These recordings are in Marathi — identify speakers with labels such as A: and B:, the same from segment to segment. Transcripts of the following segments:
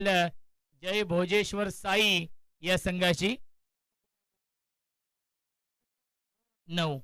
A: जय भोजेश्वर साई या संघाची 9.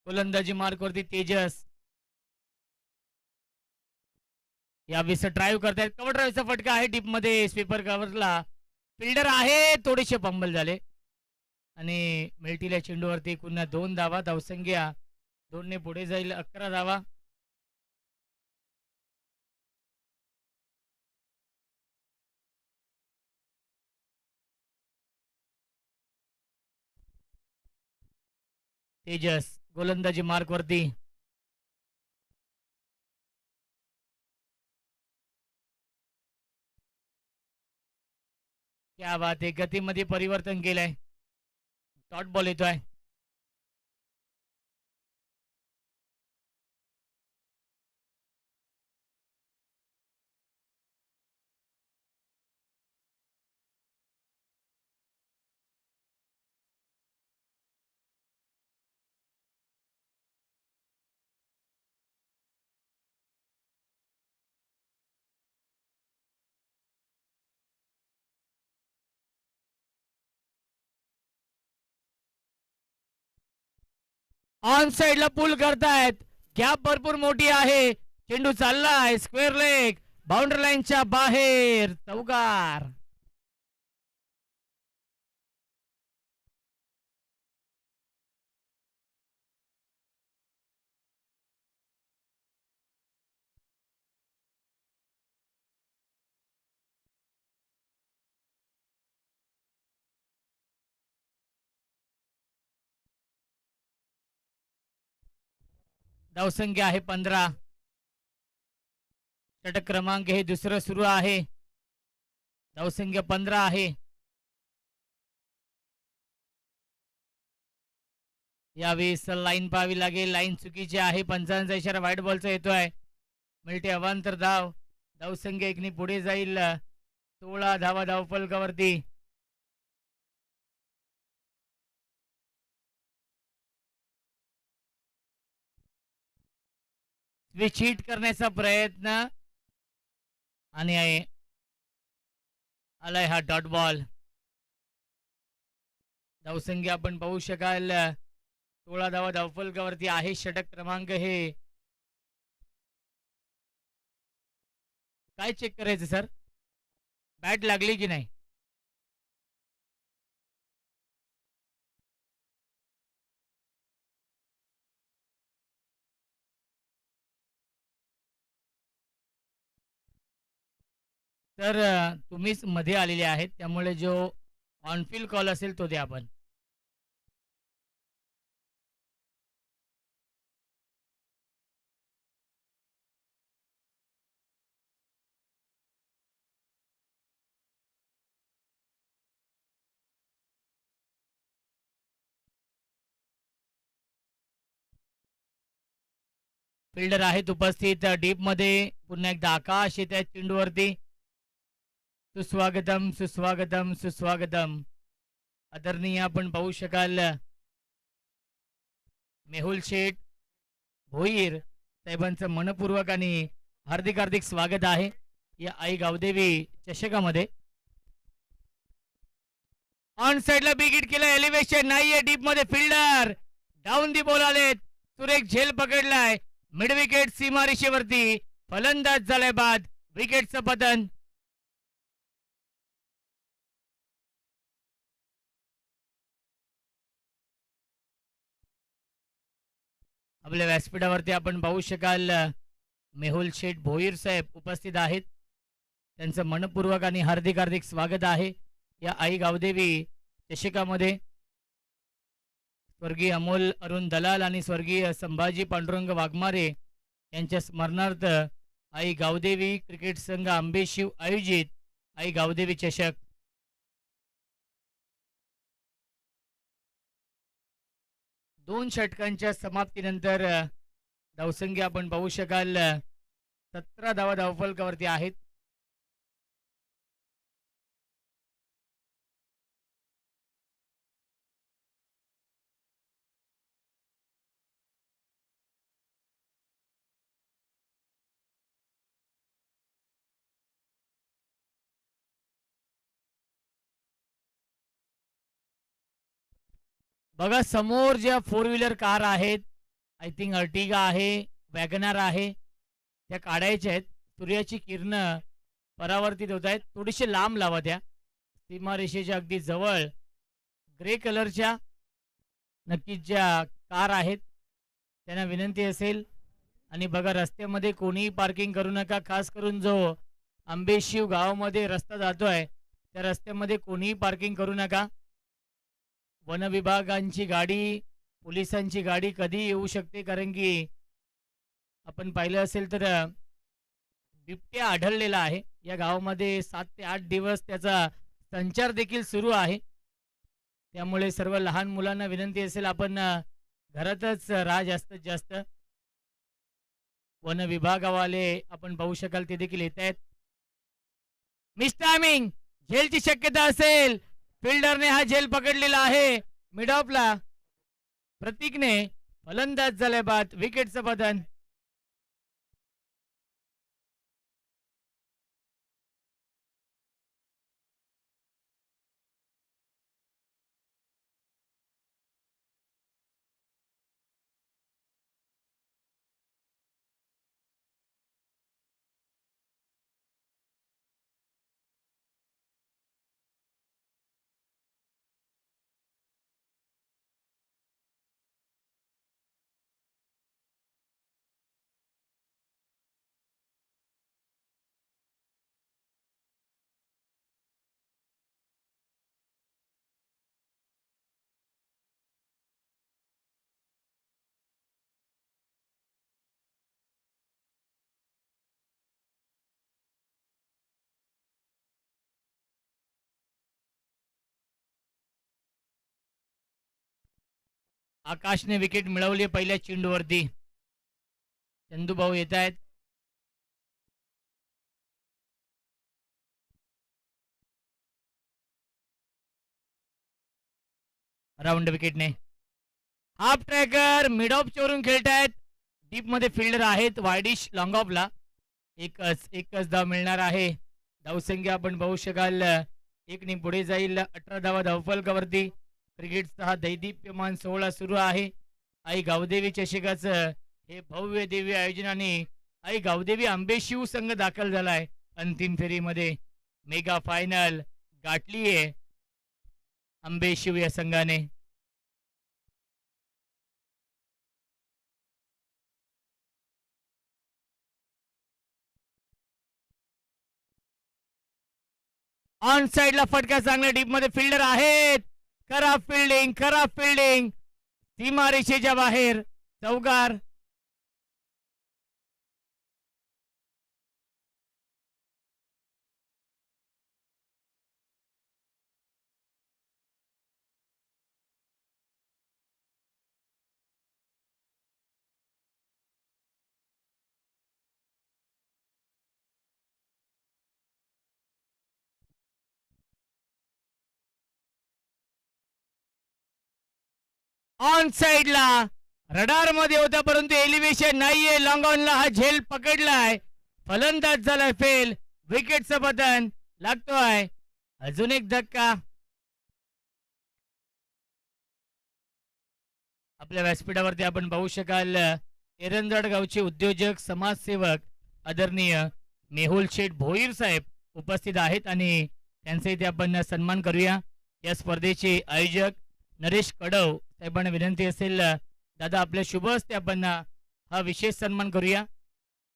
A: गोलंदाजी मार्क वरती तेजस. यावेळेस ड्राईव्ह करतायत. कव्हर ड्राईव्हचा फटका आहे डीप मध्ये. स्वीपर कव्हरला फिल्डर आहे. थोडेसे फंबल झाले आणि मिळतील चेंडूवरती पुन्हा 2 धावा. धावसंख्या 2 ने पुढे जाईल. 11 धावा. तेजस गोलंदाजी मार्क वरती. क्या बात आहे. गतीमध्ये परिवर्तन केलंय. डॉट बॉल येतोय. ऑन साइडला पुल करतायत. गॅप भरपूर मोठी आहे. चेंडू चाललाय स्क्वेअर लेग. बाउंड्री लाईनच्या बाहेर. चौकार. धावसंख्या आहे 15. षटक क्रमांक हे दुसरं सुरू आहे. धावसंख्या 15 आहे. यावेळेस लाईन पाहावी लागेल. लाईन चुकीची आहे. पंचांचा इशारा व्हाईट बॉलचा येतोय. मिळते अवांतर धाव. धावसंख्या 1 ने पुढे जाईल. 16 धावा धावफलकावरती. स्विच हिट करण्याचा प्रयत्न आणि आलाय हा डॉट बॉल. धावसंख्या आपण पाहू शकाल 16 धावा धावफलकावरती आहे. षटक क्रमांक हे काय चेक करायचं सर? बॅट लागली की नाही? तर तुम्हीच मध्ये आलेले आहेत त्यामुळे जो ऑनफिल्ड कॉल असेल तो द्या आपण. फिल्डर आहेत उपस्थित डीप मध्ये. पुन्हा एकदा आकाश येत आहेत चेंडूवरती. सुस्वागतम सुस्वागतम सुस्वागतम. आदरणीय आपण पाहू शकाल मेहुल शेठ भोईर साहेबांचं मनपूर्वक आणि हार्दिक हार्दिक स्वागत आहे या आई गावदेवी चषकामध्ये. ऑन साइडला बिग हिट केलं. एलिव्हेशन नाहीये. डीप मध्ये फिल्डर डाऊन दी बॉल आलेत. सुरेख झेल पकडलाय. Mid wicket सीमारेषेवरती. फलंदाज झालाय बाद. विकेटचं पतन. आपल्या व्यासपीठावरती आपण पाहू शकाल मेहुल शेठ भोईर साहेब उपस्थित आहेत. त्यांचं मनपूर्वक आणि हार्दिक हार्दिक स्वागत आहे या आई गावदेवी चषकामध्ये. स्वर्गीय अमोल अरुण दलाल आणि स्वर्गीय संभाजी पांडुरंग वाघमारे यांच्या स्मरणार्थ आई गावदेवी क्रिकेट संघ आंबेशिव आयोजित आई गावदेवी चषक. दोन षटकांच्या समाप्तीनंतर धावसंख्या आपण पाहू शकाल 17 धावा धावफलकावरती आहेत. बघा समोर ज्या 4 व्हीलर कार आहेत, आय थिंक अर्टिगा आहे, वॅगनार आहे, त्या काढायच्या आहेत. सूर्याची किरणं परावर्तित होत आहेत. थोडीशी लांब लावा त्या सीमारेषेच्या अगदी जवळ. ग्रे कलरच्या नक्कीच ज्या कार आहेत त्यांना विनंती असेल. आणि बघा रस्त्यामध्ये कोणीही पार्किंग करू नका. खास करून जो आंबेशिव गावामध्ये रस्ता जातोय त्या रस्त्यामध्ये कोणीही पार्किंग करू नका. वन विभागांची गाडी, पोलिसांची गाडी कधी येऊ शकते, कारण की आपण पाहिलं असेल तर बिबट्या आढळलेला आहे या गावामध्ये. 7 ते 8 दिवस त्याचा संचार देखील सुरू आहे. त्यामुळे सर्व लहान मुलांना विनंती असेल आपण घरातच राहा जास्तीत जास्त. वन विभागावाले आपण पाहू शकाल ते देखील येत आहेत. मिस टायमिंग झेलची शक्यता असेल. फिल्डरने हा झेल पकडलेला आहे मिड ऑफला. प्रतीकने फलंदाज झाल्या बाद विकेटचं पतन. आकाशने विकेट मिळवली पहिल्या चेंडूवरती. चंदूभाऊ येत आहेत. राऊंड विकेटने. हाफ ट्रॅकर मिड ऑफ चोरून खेळतायत. डीप मध्ये फिल्डर आहेत वायडिश लॉंग ऑफला. एकच धाव मिळणार आहे. धावसंख्या आपण पाहू शकाल 1 पुढे जाईल. 18 धावा धावफलकावरती. क्रिकेटचा हा दैदिप्यमान सोहळा सुरू आहे. आई गावदेवी चषकाचं हे भव्य दिव्य आयोजन आणि आई गावदेवी आंबेशिव संघ दाखल झालाय अंतिम फेरीमध्ये. मेगा फायनल गाठली आहे आंबेशिव या संघाने. ऑन साइडला फटका चांगला. डीप मध्ये फिल्डर आहेत. खराब फिल्डिंग सीमारेषेच्या बाहेर. चौकार. ऑन साइडला रडार मध्ये होता परंतु एलिव्हेशन नाहीये. लॉंग ऑनला हा झेल पकडलाय. फलंदाज झालाय फेल. विकेटचं पतन लागतोय. अजून एक धक्का. आपल्या व्यासपीठावरती आपण पाहू शकाल एरंजड गावचे उद्योजक समाजसेवक आदरणीय मेहुल शेठ भोईर साहेब उपस्थित आहेत आणि त्यांचा इथे आपण सन्मान करूया. या स्पर्धेचे आयोजक नरेश कडव साहेबांना विनंती असेल दादा आपल्या शुभ हस्ते आपण हा विशेष सन्मान करूया.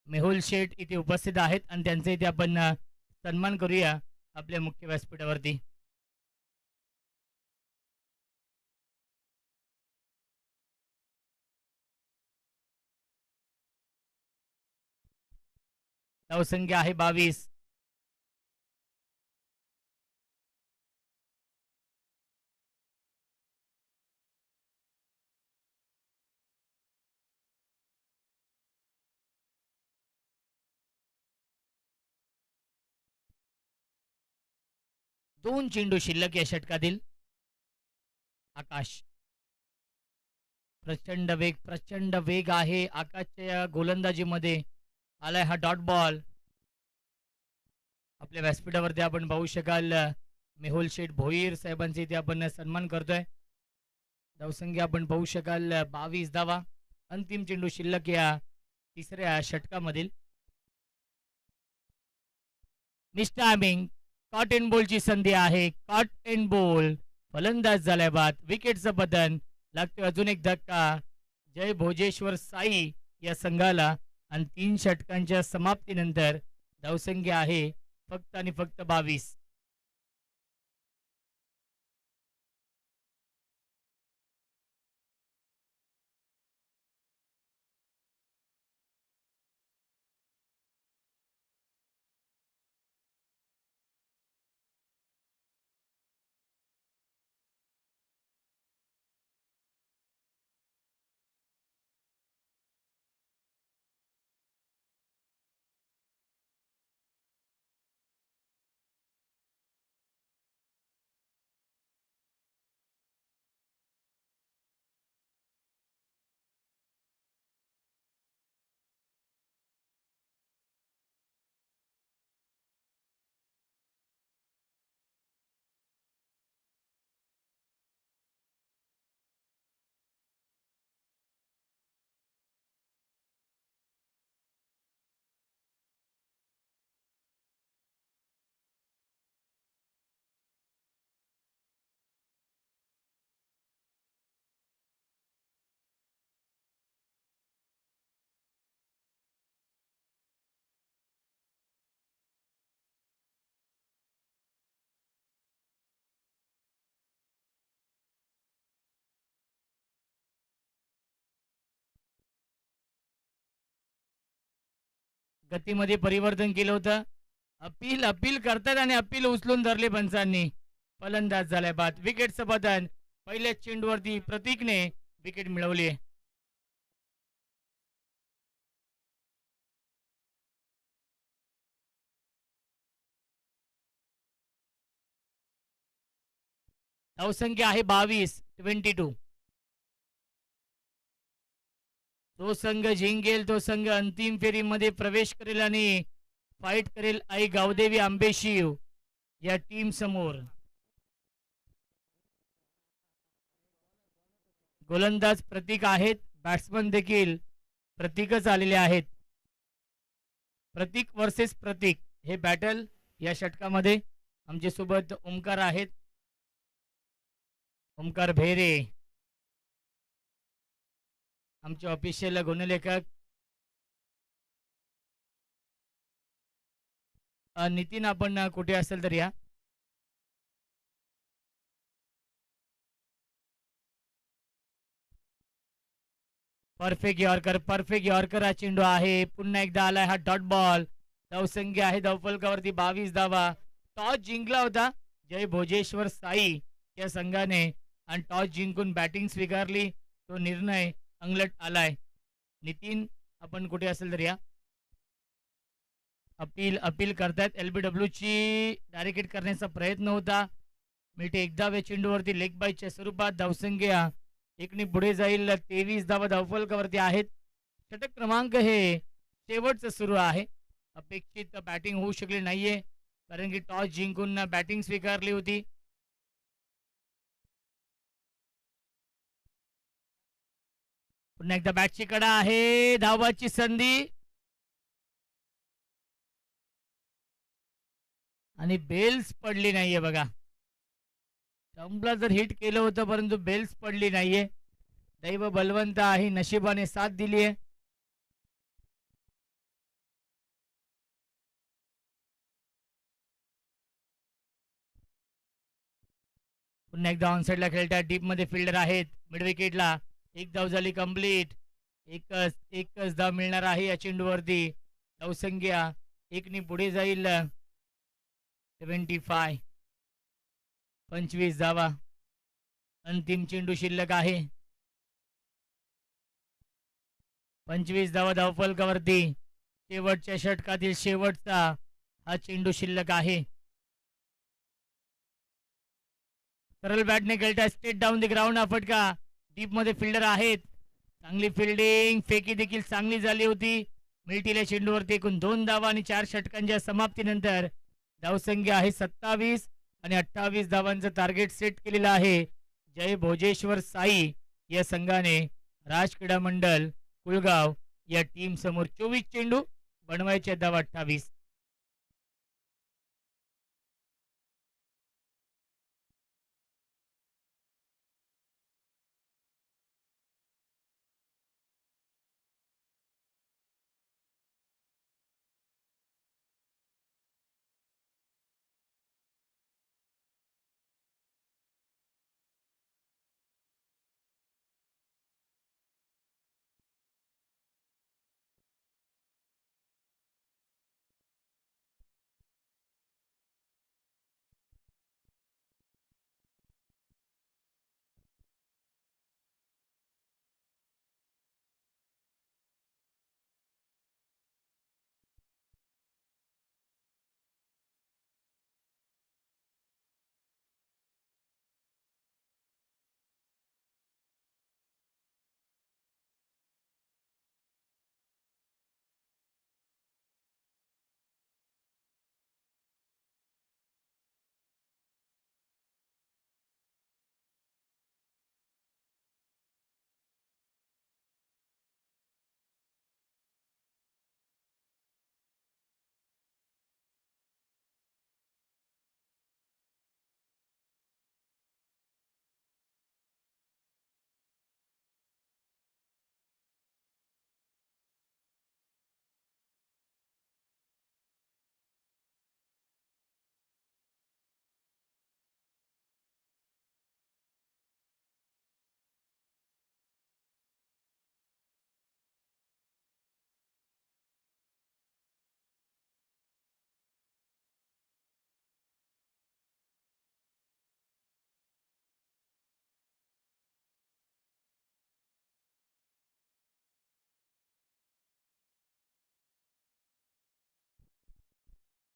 A: मेहुल शेठ इथे उपस्थित आहेत आणि त्यांचा इथे आपण सन्मान करूया आपल्या मुख्य व्यासपीठावरती. धावसंख्या आहे 22. दोन चेंडू शिल्लक या षटकातील. आकाश प्रचंड वेग आहे आकाशच्या गोलंदाजीमध्ये. आलाय हा डॉट बॉल. आपल्या व्यासपीठावरती आपण पाहू शकाल मेहुल शेठ भोईर साहेबांचे इथे आपण सन्मान करतोय. धावसंख्या आपण पाहू शकाल 22 धावा. अंतिम चेंडू शिल्लक या तिसऱ्या षटकामधील. मिस्टायमिंग कॉट एंड बॉलची संधी आहे. Caught and ball. फलंदाज झालाय बाद. विकेटचं बदन लागतोय. अजून एक धक्का जय भोजेश्वर साई या संघाला. आणि 3 षटकांच्या समाप्तीनंतर धावसंख्या आहे फक्त आणि फक्त 22. गतीमध्ये परिवर्तन केलं होतं. अपील करतात आणि अपील उचलून धरले पंचांनी. फलंदाज झालाय बाद. विकेटचं बदन. पहिल्याच चेंडूवरती प्रतीकने विकेट मिळवली. धावसंख्या आहे 22. तो संघ जिंकेल तो संघ अंतिम फेरीमध्ये प्रवेश करेल आणि फाईट करेल आई गावदेवी आंबेशिव या टीम समोर. गोलंदाज प्रतीक आहेत. बॅट्समन देखील प्रतीकच आलेले आहेत. प्रतीक वर्सेस प्रतीक हे बॅटल या षटकामध्ये. आमच्या सोबत ओमकार आहेत. ओमकार भेरे आमचे ऑफिशियल गुणलेखक. नितीन आपण कुठे असेल तर या. परफेक्ट यॉर्कर हा चेंडू आहे. पुन्हा एकदा आलाय हा डॉट बॉल. धावसंख्या आहे धावफलकावरती 22 धावा. टॉस जिंकला होता जय भोजेश्वर साई या संघाने आणि टॉस जिंकून बॅटिंग स्वीकारली. तो निर्णय अंगलट आलाय. नितीन आपण कुठे असेल तर या. अपील करतायत. LBW ची डायरेक्ट करण्याचा प्रयत्न होता. मिठे एकदा वे चेंडूवरती लेग बायच्या स्वरूपात. धावसंख्या एकने पुढे जाईल. 23 धावा धावफलकावरती आहेत. षटक क्रमांक हे शेवटचं सुरू आहे. अपेक्षित बॅटिंग होऊ शकली नाहीये कारण की टॉस जिंकून बॅटिंग स्वीकारली होती. पुन्हा एकदा बॅटची कडा आहे. धावाची संधी आणि बेल्स पडली नाहीये बघा. स्टंपला जर हिट केलं होतं परंतु बेल्स पडली नाहीये. दैव बलवंत आहे, नशिबाने साथ दिली आहे. पुन्हा एकदा ऑनसाइडला खेळतात. डीप मध्ये फिल्डर आहेत. मिड विकेटला एक धाव झाली कंप्लीट. एकच धाव मिळणार आहे या चेंडूवरती. धावसंख्या एकनी पुढे जाईल. 75 25 धावा. अंतिम चेंडू शिल्लक आहे. 25 धावा धावफलकावरती. शेवटच्या षटकातील शेवटचा हा चेंडू शिल्लक आहे. सरळ बॅटने खेळतात. स्ट्रेट डाऊन द ग्राउंड हा फटका. डीप मध्ये फिल्डर आहेत. चांगली फिल्डिंग. फेकी देखील चांगली झाली होती. मिल्टील्या चेंडूवरती एकूण 2 धावा आणि 4 षटकांच्या समाप्तीनंतर धावसंख्या आहे 27 आणि 28 धावांचं टार्गेट सेट केलेलं आहे. जय भोजेश्वर साई या संघाने राज क्रीडा मंडळ कुळगाव या टीम समोर 24 चेंडू बनवायचे धावा 28.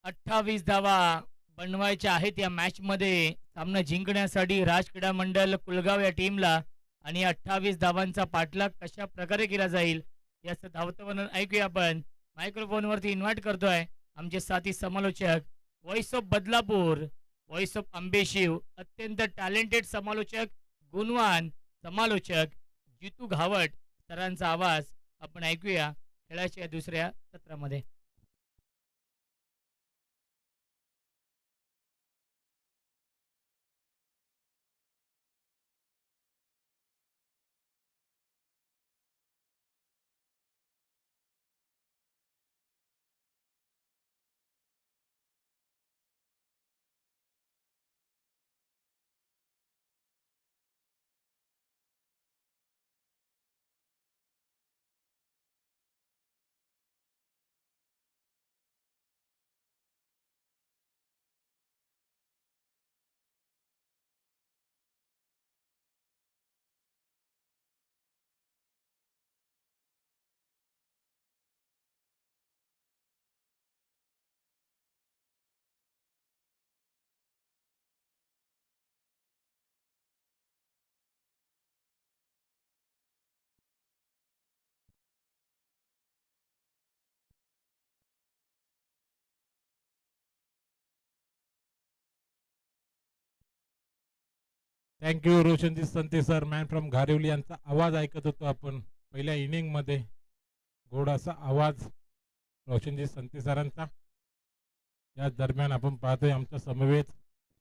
A: अठ्ठावीस धावा बनवायच्या आहेत या मॅच मध्ये सामना जिंकण्यासाठी राज क्रीडा मंडळ कुलगाव या टीमला. आणि 28 धावांचा पाठलाग कशा प्रकारे केला जाईल याचं धावतं वर्णन ऐकूया आपण. मायक्रोफोनवरती इन्व्हाइट करतोय आमचे साथी समालोचक, voice of Badlapur, voice of Ambeshiv, अत्यंत टॅलेंटेड समालोचक, गुणवान समालोचक जितू घावट सरांचा आवाज आपण ऐकूया खेळाच्या दुसऱ्या सत्रामध्ये.
B: Thank you Roshanji Sante sir, man from Gharivali यांचा आवाज ऐकत होतो आपण पहिल्या इनिंग मध्ये. गोडासा आवाज रोशनजी संते सरांचा. या दरम्यान आपण पाहतोय आमच्या समवेत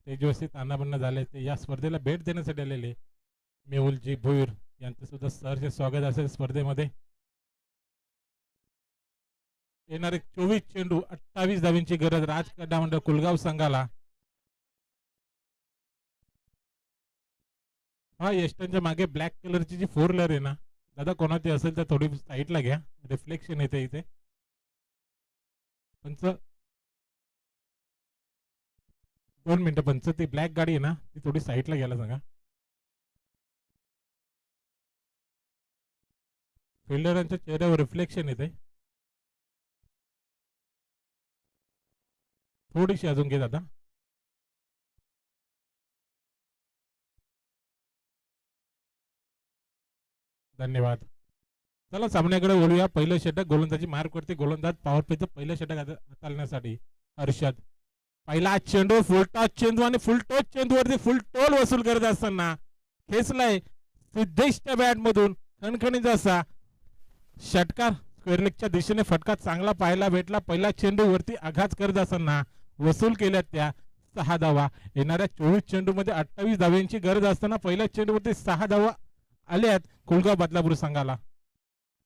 B: तेजस्वी तानाबन्न झाले ते या स्पर्धेला भेट देण्यासाठी आलेले मेहुलजी भोईर यांचं सुद्धा सहर्ष स्वागत असेल स्पर्धेमध्ये. येणारे 24 चेंडू 28 धावांची गरज राज क्रीडा मंडळ कुलगाव संघाला. हा यष्टांच्या मागे ब्लॅक कलरची जी 4 व्हीलर आहे ना दादा, कोणाची असेल तर थोडी साईडला घ्या, रिफ्लेक्शन येते इथे. पंच 2 मिनिटं. पंच ती ब्लॅक गाडी आहे ना ती थोडी साईडला घ्यायला सांगा. फिल्डरांच्या चेहऱ्यावर रिफ्लेक्शन येते. थोडीशी अजून घे दादा. धन्यवाद. चला सामन्याकडे वळूया. पहिलं षटक गोलंदाजी मार्क वरती गोलंदाज पॉवर प्लेचं पहिलं षटक हाताळण्यासाठी हर्षद. पहिला चेंडू फुल टॉस चेंडू आणि फुल टॉस चेंडूवरती फुल टोल वसूल करत असताना खेचलाय सिद्धेशच्या बॅट मधून खणखणीत असा षटकार. स्क्वेअर लेगच्या दिशेने फटका चांगला पाहायला भेटला. पहिला चेंडू वरती आघात करत असताना वसूल केल्यात त्या 6 धावा. येणाऱ्या 24 चेंडू मध्ये 28 धाव्यांची गरज असताना पहिल्या चेंडूवरती 6 धावा आल्यात कुलगाव बदलापूर संघाला.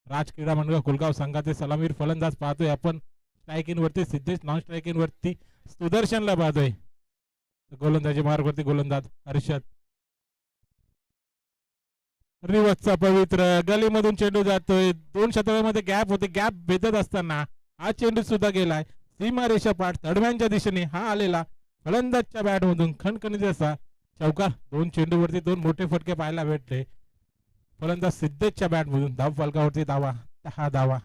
B: राज क्रीडा मंडळ कुलगाव संघाचे सलामीर फलंदाज पाहतोय आपण. स्ट्रायकिंग वरती सिद्धेश, नॉन स्ट्रायकिंग वरती सुदर्शनला पाहतोय. गोलंदाजी मार्ग वरती गोलंदाज हर्षद. रिवर्सचा पवित्र गलीमधून चेंडू जातोय. 2 षटकांमध्ये गॅप होते. गॅप भेदत असताना हा चेंडू सुद्धा गेलाय सीमारेषा पाठ तडव्यांच्या दिशेने. हा आलेला फलंदाजच्या बॅट मधून खणखणीत असा चौकार. 2 चेंडूवरती 2 मोठे फटके पाहायला भेटले फलंदाज सिद्धेशच्या बॅट मधून. धाव फलकावरती धावा 10 धावा.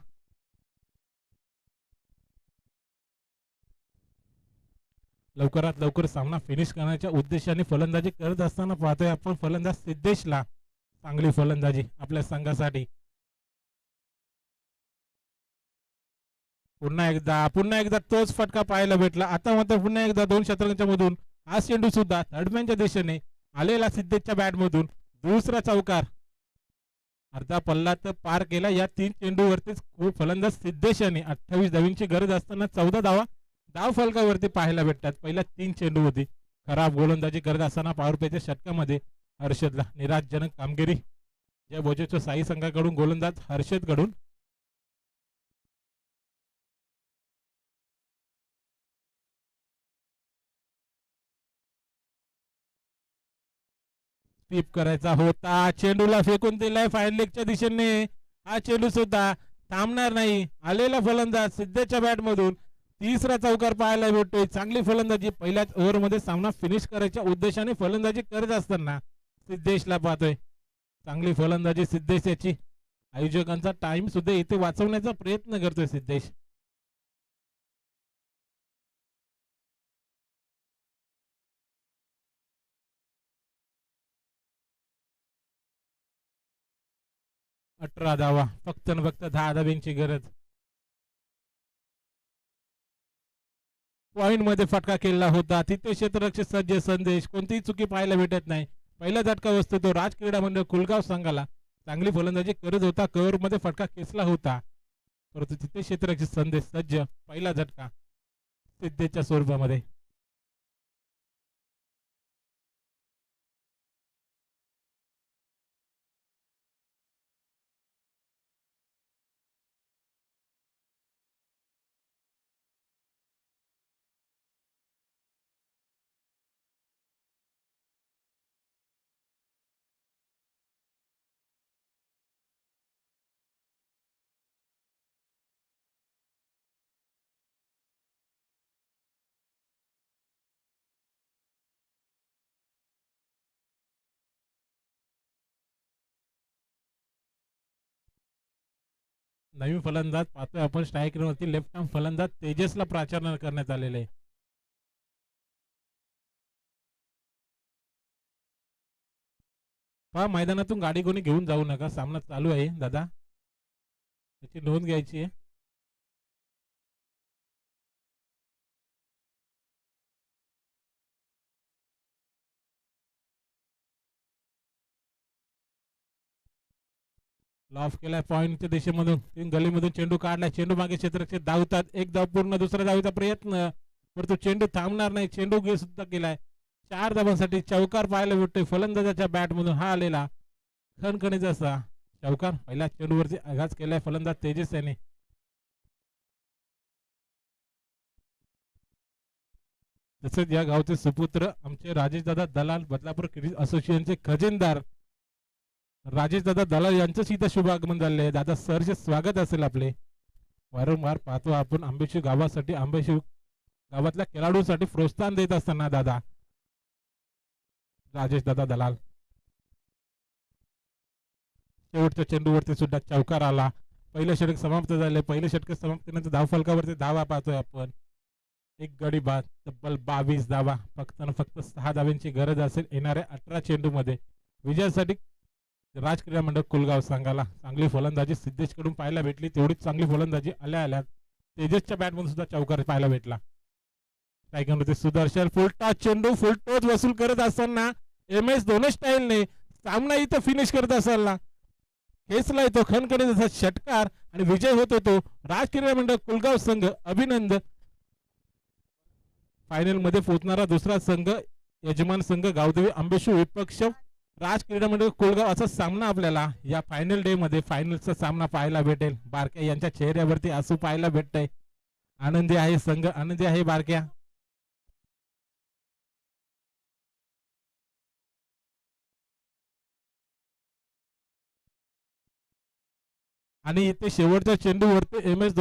B: लवकरात लवकर सामना फिनिश करण्याच्या उद्देशाने फलंदाजी करत असताना पाहतोय आपण फलंदाज सिद्धेशला. चांगली फलंदाजी आपल्या संघासाठी. पुन्हा एकदा तोच फटका पाहायला भेटला. आता मात्र पुन्हा एकदा 2 षटकांच्या मधून हा चेंडू सुद्धा तडम्यांच्या दिशेने आलेला सिद्धेशच्या बॅट मधून. दुसरा चौकार. अर्धा पल्ला तर पार केला. या 3 चेंडूवरतीच फलंदाज सिद्धेश यांनी 28 धावींची गरज असताना 14 धावा धाव फलकावरती पाहायला भेटतात. पहिल्या 3 चेंडू होती. खराब गोलंदाजी करत असताना पॉवर प्लेच्या षटकामध्ये हर्षदला निराशजनक कामगिरी. जय भोजेच्या साई संघाकडून गोलंदाज हर्षद कडून. स्वीप करायचा होता. चेंडूला फेकून दिलाय फायर लेगच्या दिशेने. हा चेंडू सुद्धा थांबणार नाही. आलेला फलंदाज सिद्धेशच्या बॅट मधून तिसरा चौकार पाहायला भेटतोय. चांगली फलंदाजी. पहिल्याच ओव्हर मध्ये सामना फिनिश करायच्या उद्देशाने फलंदाजी करत असताना सिद्धेशला पाहतोय. चांगली फलंदाजी सिद्धेश याची. आयोजकांचा टाइम सुद्धा इथे वाचवण्याचा प्रयत्न करतोय सिद्धेश. अठरा धावा. फक्त न फक्त 10 धाव्यांची गरज. पॉइंट मध्ये फटका केला होता. तिथे क्षेत्ररक्षक सज्ज संदेश. कोणतीही चुकी पाहायला भेटत नाही. पहिला झटका वस्तू तो राज क्रीडा मंडळ कुलगाव संघाला. चांगली फलंदाजी करत होता. कव्हर मध्ये फटका खेचला होता परंतु तिथे क्षेत्ररक्षक संदेश सज्ज. पहिला झटका सिद्धेशच्या स्वरूपामध्ये. नवीन फलंदाज पाहतोय आपण स्ट्राईक वरती. लेफ्ट आर्म फलंदाज तेजसला प्राचारण करण्यात आलेले आहे. पहा मैदानातून गाडी कोणी घेऊन जाऊ नका. सामना चालू आहे दादा, त्याची नोंद घ्यायची आहे. लॉफ केलाय पॉइंटच्या दिशेमधून. 3 गलीमधून चेंडू काढलाय. चेंडू मागे क्षेत्ररक्षक धावतात. एक धाव पूर्ण. दुसरा धावीचा प्रयत्न परंतु चेंडू थांबणार नाही. चेंडू सुद्धा केलाय. 4 धावांसाठी चौकार पाहायला भेटतोय फलंदाजाच्या बॅट मधून. हा आलेला खणखणीचा असा चौकार. पहिल्या चेंडूवरती आघात केलाय फलंदाज तेजस याने. तसेच या गावचे सुपुत्र आमचे राजेशदादा दलाल, बदलापूर क्रिकेट असोसिएशनचे खजिनदार राजेशदादा दलाल यांचं इथं शुभ आगमन झाले आहे. दादा सरचे स्वागत असेल आपले. वारंवार पाहतो आपण आंबेशिव गावासाठी, आंबेशिव गावातल्या खेळाडूंसाठी प्रोत्साहन देत असताना दादा राजेशदादा दलाल. शेवटच्या चेंडूवरती सुद्धा चौकार आला. पहिलं षटक समाप्त झाले. पहिलं षटक समाप्तीनंतर धावफलकावरती धावा पाहतोय आपण. एक गडी बाद, तब्बल 22 धावा. फक्त न फक्त 6 धाव्यांची गरज असेल येणाऱ्या 18 चेंडूमध्ये विजयासाठी. राज क्रीडा मंडळ कुलगाव संघाला चांगली फलंदाजी सिद्धेश कडून पाहायला भेटली. तेवढीच चांगली फलंदाजी आल्या तेजसच्या बॅटमधून सुद्धा चौकार पाहायला भेटला. टायगरवरती सुदर्शन फुलटॉस चेंडू, फुलटॉस वसूल करत असताना MS दोन्ही स्टाईलने सामना इथं फिनिश करत असताना खेचला येतो खणखणीत षटकार आणि विजय होत होतो राज क्रीडा मंडळ कुलगाव संघ. अभिनंदन. फायनल मध्ये पोहोचणारा दुसरा संघ यजमान संघ गावदेवी आंबेशिव विपक्ष राज क्रीडा मंडळ कुलगाव. असा सामना आपल्याला या फायनल डे मध्ये फायनलचा सामना पाहायला भेटेल. बारक्या यांच्या चेहऱ्यावरती आसू पाहायला भेटतंय. आनंदी आहे संघ, आनंदी आहे बारक्या. आणि इथे शेवटच्या चेंडूवरती MS